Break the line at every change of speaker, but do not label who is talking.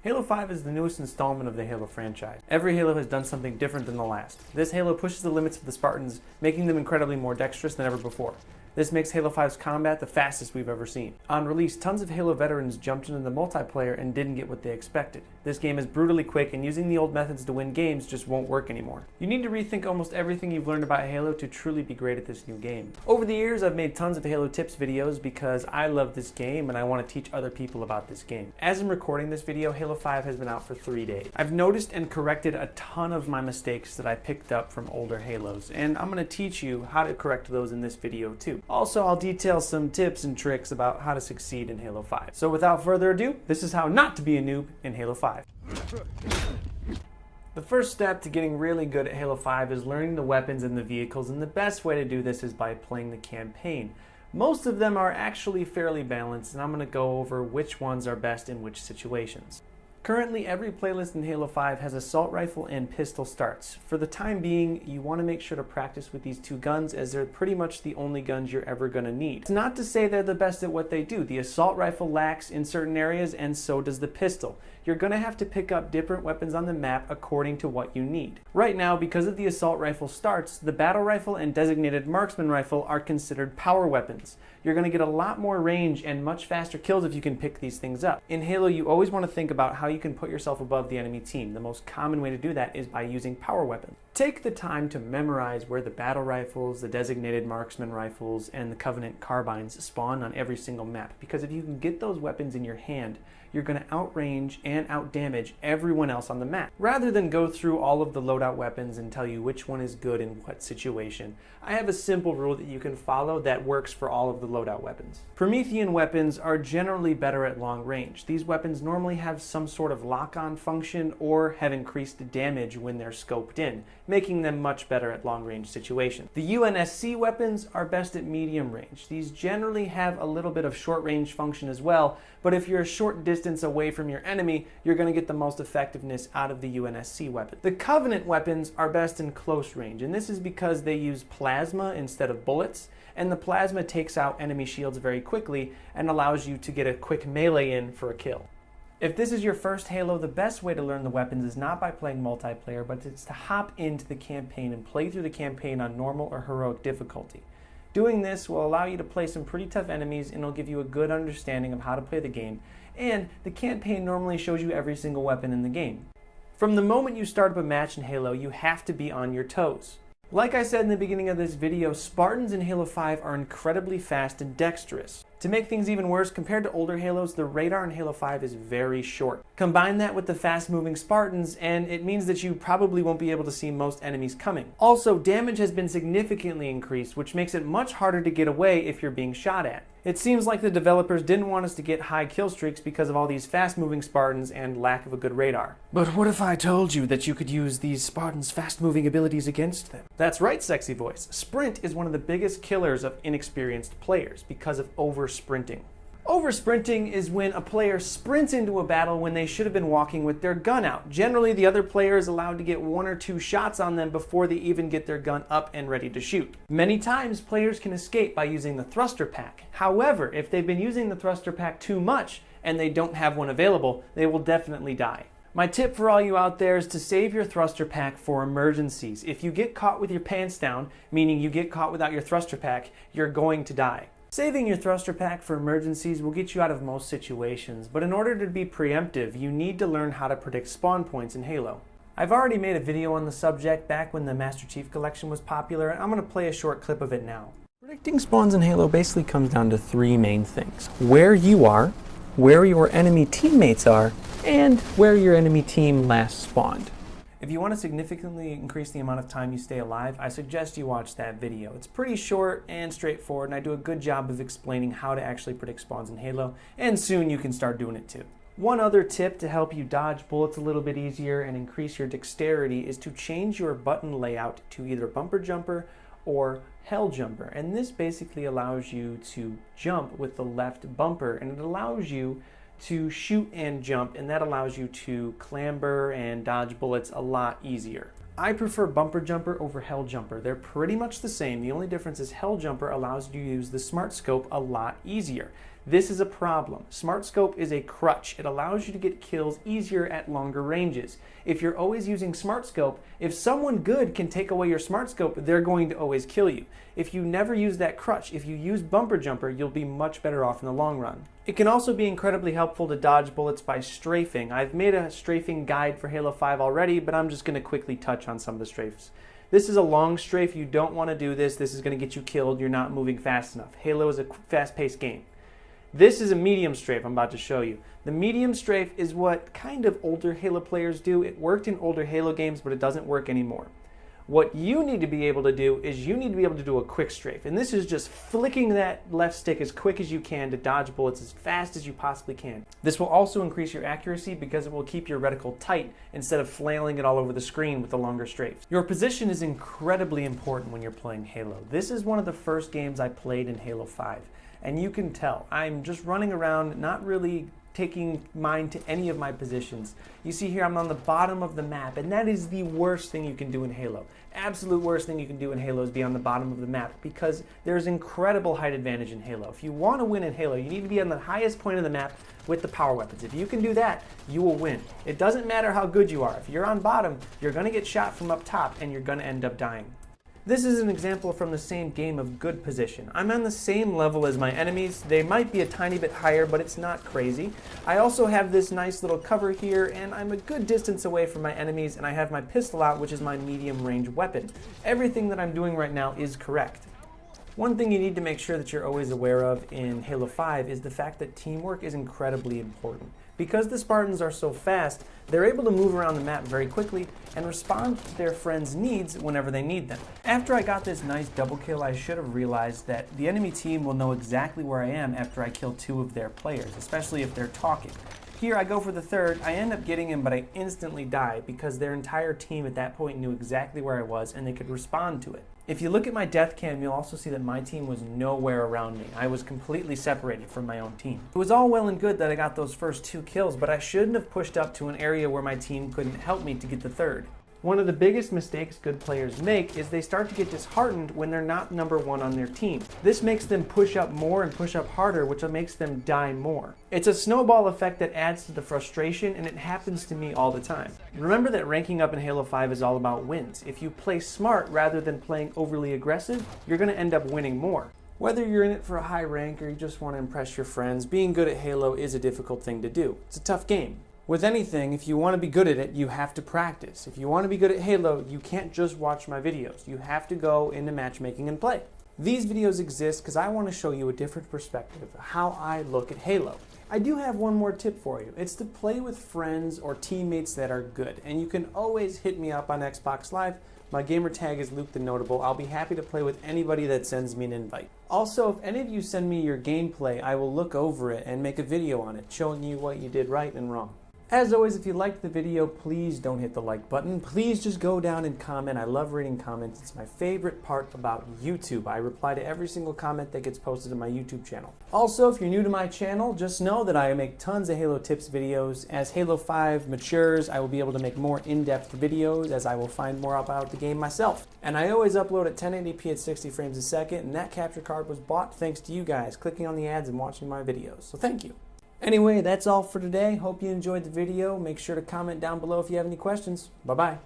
Halo 5 is the newest installment of the Halo franchise. Every Halo has done something different than the last. This Halo pushes the limits of the Spartans, making them incredibly more dexterous than ever before. This makes Halo 5's combat the fastest we've ever seen. On release, tons of Halo veterans jumped into the multiplayer and didn't get what they expected. This game is brutally quick, and using the old methods to win games just won't work anymore. You need to rethink almost everything you've learned about Halo to truly be great at this new game. Over the years, I've made tons of Halo tips videos because I love this game and I want to teach other people about this game. As I'm recording this video, Halo 5 has been out for 3 days. I've noticed and corrected a ton of my mistakes that I picked up from older Halos, and I'm going to teach you how to correct those in this video too. Also, I'll detail some tips and tricks about how to succeed in Halo 5. So without further ado, this is how not to be a noob in Halo 5. The first step to getting really good at Halo 5 is learning the weapons and the vehicles, and the best way to do this is by playing the campaign. Most of them are actually fairly balanced, and I'm going to go over which ones are best in which situations. Currently, every playlist in Halo 5 has assault rifle and pistol starts. For the time being, you want to make sure to practice with these two guns, as they're pretty much the only guns you're ever going to need. It's not to say they're the best at what they do. The assault rifle lacks in certain areas, and so does the pistol. You're going to have to pick up different weapons on the map according to what you need. Right now, because of the assault rifle starts, the battle rifle and designated marksman rifle are considered power weapons. You're going to get a lot more range and much faster kills if you can pick these things up. In Halo, you always want to think about how you can put yourself above the enemy team. The most common way to do that is by using power weapons. Take the time to memorize where the battle rifles, the designated marksman rifles, and the Covenant carbines spawn on every single map, because if you can get those weapons in your hand, you're going to outrange and outdamage everyone else on the map. Rather than go through all of the loadout weapons and tell you which one is good in what situation, I have a simple rule that you can follow that works for all of the loadout weapons. Promethean weapons are generally better at long range. These weapons normally have some sort of lock-on function or have increased damage when they're scoped in, making them much better at long range situations. The UNSC weapons are best at medium range. These generally have a little bit of short range function as well, but if you're a short distance away from your enemy, you're going to get the most effectiveness out of the UNSC weapon. The Covenant weapons are best in close range, and this is because they use plasma instead of bullets, and the plasma takes out enemy shields very quickly and allows you to get a quick melee in for a kill. If this is your first Halo, the best way to learn the weapons is not by playing multiplayer, but it's to hop into the campaign and play through the campaign on normal or heroic difficulty. Doing this will allow you to play some pretty tough enemies, and it'll give you a good understanding of how to play the game, and the campaign normally shows you every single weapon in the game. From the moment you start up a match in Halo, you have to be on your toes. Like I said in the beginning of this video, Spartans in Halo 5 are incredibly fast and dexterous. To make things even worse, compared to older Halos, the radar in Halo 5 is very short. Combine that with the fast-moving Spartans, and it means that you probably won't be able to see most enemies coming. Also, damage has been significantly increased, which makes it much harder to get away if you're being shot at. It seems like the developers didn't want us to get high kill streaks because of all these fast-moving Spartans and lack of a good radar. But what if I told you that you could use these Spartans' fast-moving abilities against them? That's right, sexy voice. Sprint is one of the biggest killers of inexperienced players because of over-sprinting. Over-sprinting is when a player sprints into a battle when they should have been walking with their gun out. Generally, the other player is allowed to get 1 or 2 shots on them before they even get their gun up and ready to shoot. Many times, players can escape by using the thruster pack. However, if they've been using the thruster pack too much and they don't have one available, they will definitely die. My tip for all you out there is to save your thruster pack for emergencies. If you get caught with your pants down, meaning you get caught without your thruster pack, you're going to die. Saving your thruster pack for emergencies will get you out of most situations, but in order to be preemptive, you need to learn how to predict spawn points in Halo. I've already made a video on the subject back when the Master Chief Collection was popular, and I'm going to play a short clip of it now. Predicting spawns in Halo basically comes down to 3 main things: where you are, where your enemy teammates are, and where your enemy team last spawned. If you want to significantly increase the amount of time you stay alive, I suggest you watch that video. It's pretty short and straightforward, and I do a good job of explaining how to actually predict spawns in Halo, and soon you can start doing it too. One other tip to help you dodge bullets a little bit easier and increase your dexterity is to change your button layout to either bumper jumper or hell jumper, and this basically allows you to jump with the left bumper, and it allows you to shoot and jump, and that allows you to clamber and dodge bullets a lot easier. I prefer bumper jumper over hell jumper. They're pretty much the same. The only difference is hell jumper allows you to use the smart scope a lot easier. This is a problem. Smart Scope is a crutch. It allows you to get kills easier at longer ranges. If you're always using Smart Scope, if someone good can take away your Smart Scope, they're going to always kill you. If you never use that crutch, if you use Bumper Jumper, you'll be much better off in the long run. It can also be incredibly helpful to dodge bullets by strafing. I've made a strafing guide for Halo 5 already, but I'm just going to quickly touch on some of the strafes. This is a long strafe. You don't want to do this. This is going to get you killed. You're not moving fast enough. Halo is a fast-paced game. This is a medium strafe I'm about to show you. The medium strafe is what kind of older Halo players do. It worked in older Halo games, but it doesn't work anymore. What you need to be able to do is you need to be able to do a quick strafe. And this is just flicking that left stick as quick as you can to dodge bullets as fast as you possibly can. This will also increase your accuracy because it will keep your reticle tight instead of flailing it all over the screen with the longer strafes. Your position is incredibly important when you're playing Halo. This is one of the first games I played in Halo 5. And you can tell, I'm just running around, not really taking mind to any of my positions. You see here I'm on the bottom of the map, and that is the worst thing you can do in Halo. Absolute worst thing you can do in Halo is be on the bottom of the map, because there's incredible height advantage in Halo. If you want to win in Halo, you need to be on the highest point of the map with the power weapons. If you can do that, you will win. It doesn't matter how good you are. If you're on bottom, you're going to get shot from up top, and you're going to end up dying. This is an example from the same game of good position. I'm on the same level as my enemies. They might be a tiny bit higher, but it's not crazy. I also have this nice little cover here, and I'm a good distance away from my enemies, and I have my pistol out, which is my medium range weapon. Everything that I'm doing right now is correct. One thing you need to make sure that you're always aware of in Halo 5 is the fact that teamwork is incredibly important. Because the Spartans are so fast, they're able to move around the map very quickly and respond to their friends' needs whenever they need them. After I got this nice double kill, I should have realized that the enemy team will know exactly where I am after I kill 2 of their players, especially if they're talking. Here I go for the third, I end up getting him, but I instantly die because their entire team at that point knew exactly where I was and they could respond to it. If you look at my death cam, you'll also see that my team was nowhere around me. I was completely separated from my own team. It was all well and good that I got those first 2 kills, but I shouldn't have pushed up to an area where my team couldn't help me to get the third. One of the biggest mistakes good players make is they start to get disheartened when they're not number 1 on their team. This makes them push up more and push up harder, which makes them die more. It's a snowball effect that adds to the frustration, and it happens to me all the time. Remember that ranking up in Halo 5 is all about wins. If you play smart rather than playing overly aggressive, you're going to end up winning more. Whether you're in it for a high rank or you just want to impress your friends, being good at Halo is a difficult thing to do. It's a tough game. With anything, if you want to be good at it, you have to practice. If you want to be good at Halo, you can't just watch my videos. You have to go into matchmaking and play. These videos exist because I want to show you a different perspective of how I look at Halo. I do have one more tip for you. It's to play with friends or teammates that are good. And you can always hit me up on Xbox Live. My gamer tag is TheNotable. I'll be happy to play with anybody that sends me an invite. Also, if any of you send me your gameplay, I will look over it and make a video on it, showing you what you did right and wrong. As always, if you liked the video, please don't hit the like button. Please just go down and comment. I love reading comments. It's my favorite part about YouTube. I reply to every single comment that gets posted on my YouTube channel. Also, if you're new to my channel, just know that I make tons of Halo tips videos. As Halo 5 matures, I will be able to make more in-depth videos as I will find more about the game myself. And I always upload at 1080p at 60 frames a second, and that capture card was bought thanks to you guys clicking on the ads and watching my videos. So thank you. Anyway, that's all for today. Hope you enjoyed the video. Make sure to comment down below if you have any questions. Bye-bye.